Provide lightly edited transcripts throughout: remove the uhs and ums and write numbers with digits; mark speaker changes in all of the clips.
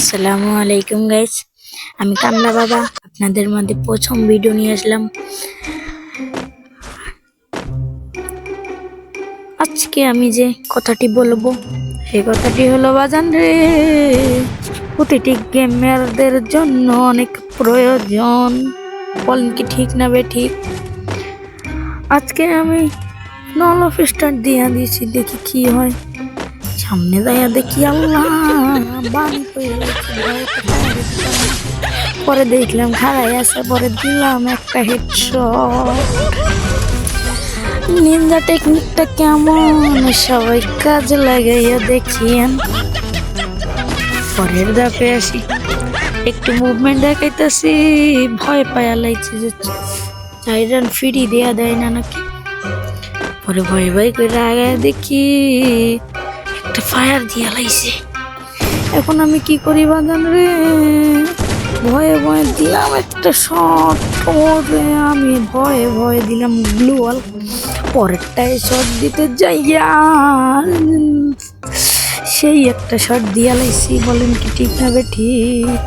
Speaker 1: আসসালামু আলাইকুম গাইস, আমি কামলা বাবা আপনাদের মধ্যে প্রথম ভিডিও নিয়ে আসলাম। আজকে আমি যে কথাটি বলবো সেই কথাটি হলো বাজান রে, প্রতিটি গেমারদের জন্য অনেক প্রয়োজন। বলেন কি ঠিক না বে ঠিক? আজকে আমি নল অফ স্টার্ট দিয়ে দিয়েছি, দেখি কি হয়। সামনে যাইয়া দেখি আল্লাহ বান পরে দেখলাম খাড়াই আছে, পরে দিলাম একটা হেডশট। নিনজা টেকনিকটা কেমন সবাই কাজে লাগাইয়া দেখিয়েন। পরের ধাপে আসি, একটু মুভমেন্ট দেখাইতেছি, ভয় পায়া লাইছে যে 4 রান ফ্রি দেয়া দেয় না নাকি। পরে ভয় ভয় করে আগে দেখি একটা ফায়ার দিয়া লাইছে। এখন আমি কি করি বাজান রে, ভয়ে ভয়ে দিলাম একটা শট। পরে আমি ভয়ে ভয়ে দিলাম ব্লু ওয়াল। পরেরটায় শট দিতে যাইয়া সেই একটা শট দিয়া লাইছি। বলেন কি ঠিক না বে ঠিক?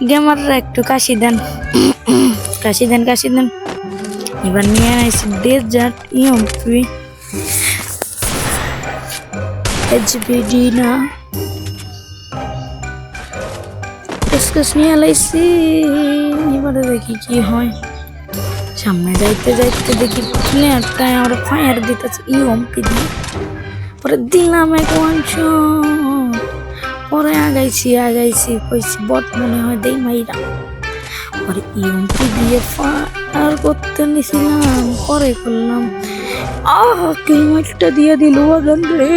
Speaker 1: গেমাররা একটু কাশি দেন, কাশি দেন, কাশি দেন। এবার নিয়ে আইছি ডেজার্ট ইএমপি এইচবিডি না ডিসকাস নিয়ে লাইছি। এবারে দেখি কি হয়। সামনে যাইতে যাইতে দেখি প্লেয়ারটায় আমার ফায়ার দিতেছে ইএমপি দিয়ে। পরে দিলাম এক ওয়ান শট। পরে আগাইছি কইছি বট মনে হয় দেই মাইরা। পরে ইএমপি দিয়ে ফায়ার করতে নিছিলাম, পরে করলাম কিলমাইটটা দিয়ে দিল বাজান রে।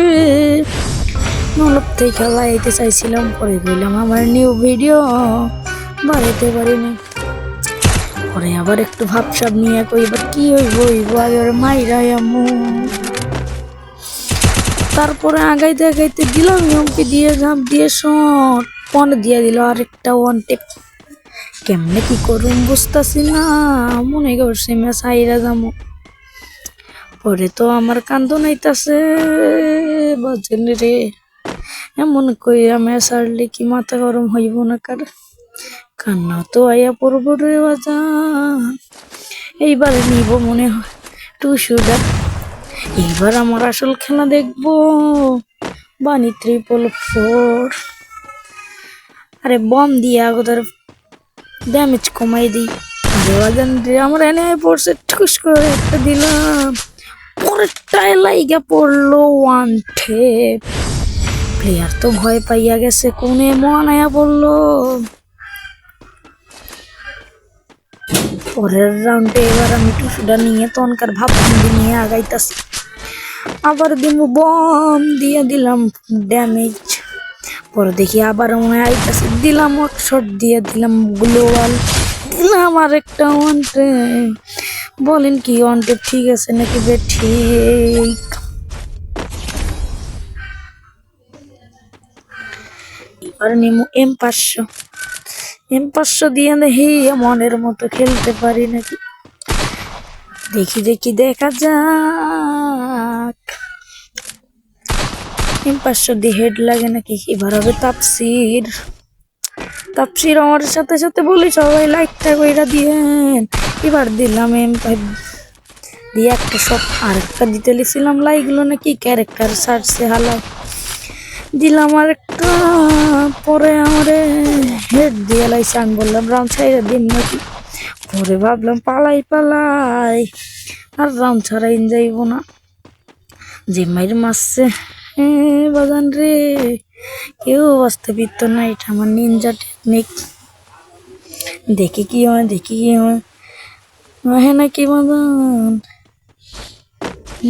Speaker 1: নলব থেকে লাইতে চাইছিলাম, পরে কইলাম আমার নিউ ভিডিও বাড়াইতে পারিনি। পরে আবার একটু ভাবসাব নিয়ে কই এবার কি হইব আর মাইরা আমু। তারপরে আগাইতে আগাইতে দিলাম ইএমপি দিয়ে ঝাঁপ দিয়ে শট, পনে দিয়ে দিল আরেকটা ওয়ান টেপ। কেমনে কি করুম বুঝতেছি না, মনে করছি ম্যাচ হাইরা যাবো। পরে তো আমার কান্দন আইতাছে বাজেন রে, এমন কইরা ম্যাচ হারলে কি মাথা গরম হইব না কার? কান্না তো আইয়া পড়ব রে বাজান। এইবারে নিব মনে হয় টুসুডা। এইবার আমার আসল খেলা দেখবো, বানি 444। আরে বম দিয়ে আগোদার ড্যামেজ কমাই দিই। আরে বাজান রে, আমার এনে পড়ছে, ঠুস করে একটা দিলাম। পরেরটায় লাইগা পড়লো ওয়ান টেপ। প্লেয়ার তো ভয় পাইয়া গেছে, কোনে মন আয়া পড়লো। পরের রাউন্ডে এবার আমি টুসুডা নিয়ে তনকার ভাববন্দি নিয়ে আগাইতাছি। আবার দিমু বম দিয়ে দিলাম ড্যামেজ। পরে দেখি আবার মনে আইতাছে, দিলাম এক শট দিয়ে দিলাম গ্লোবাল, দিলাম আর একটা ওয়ান টেপ। বলেন কি ওয়ান টেপ ঠিক আছে নাকি বে ঠিক? এবার নিমু M500 দিয়ে দেখি মনের মতো খেলতে পারি নাকি। দেখি দেখা যাক M500 দিয়ে হেড লাগে নাকি। এবার হবে তাপসির আমার সাথে সাথে বলি সবাই লাইকটা কইরা দিয়েন। এবার দিলাম M5 দিয়ে একটা শট, আরেকটা দিতে লিছিলাম লাইগুলো নাকি ক্যারেক্টার সার্চে হালা দিলাম আরেকটা। পরে আমারে হেড দিয়ে লাইছে, আমি বললাম রাউন্ড ছাইরা দিন নাকি। পরে ভাবলাম পালাই আর রাউন্ড ছাড়াইন যাইব না, যে মাইর মারছে বাজান রে কেউ বাঁচতে পারত না। এটা আমার নিনজা টেকনিক। দেখি কি হয় নাকি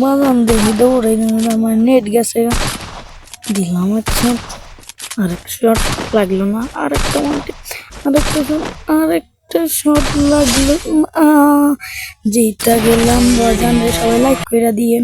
Speaker 1: বাজান দেখি দৌড়াই আমার নেট গেছে। দিলাম আচ্ছা, আরেক শট লাগলো না, আরেকটা শট লাগলো। জিতা গেলাম বাজান রে, সবাই লাইক কইরা দিয়ে।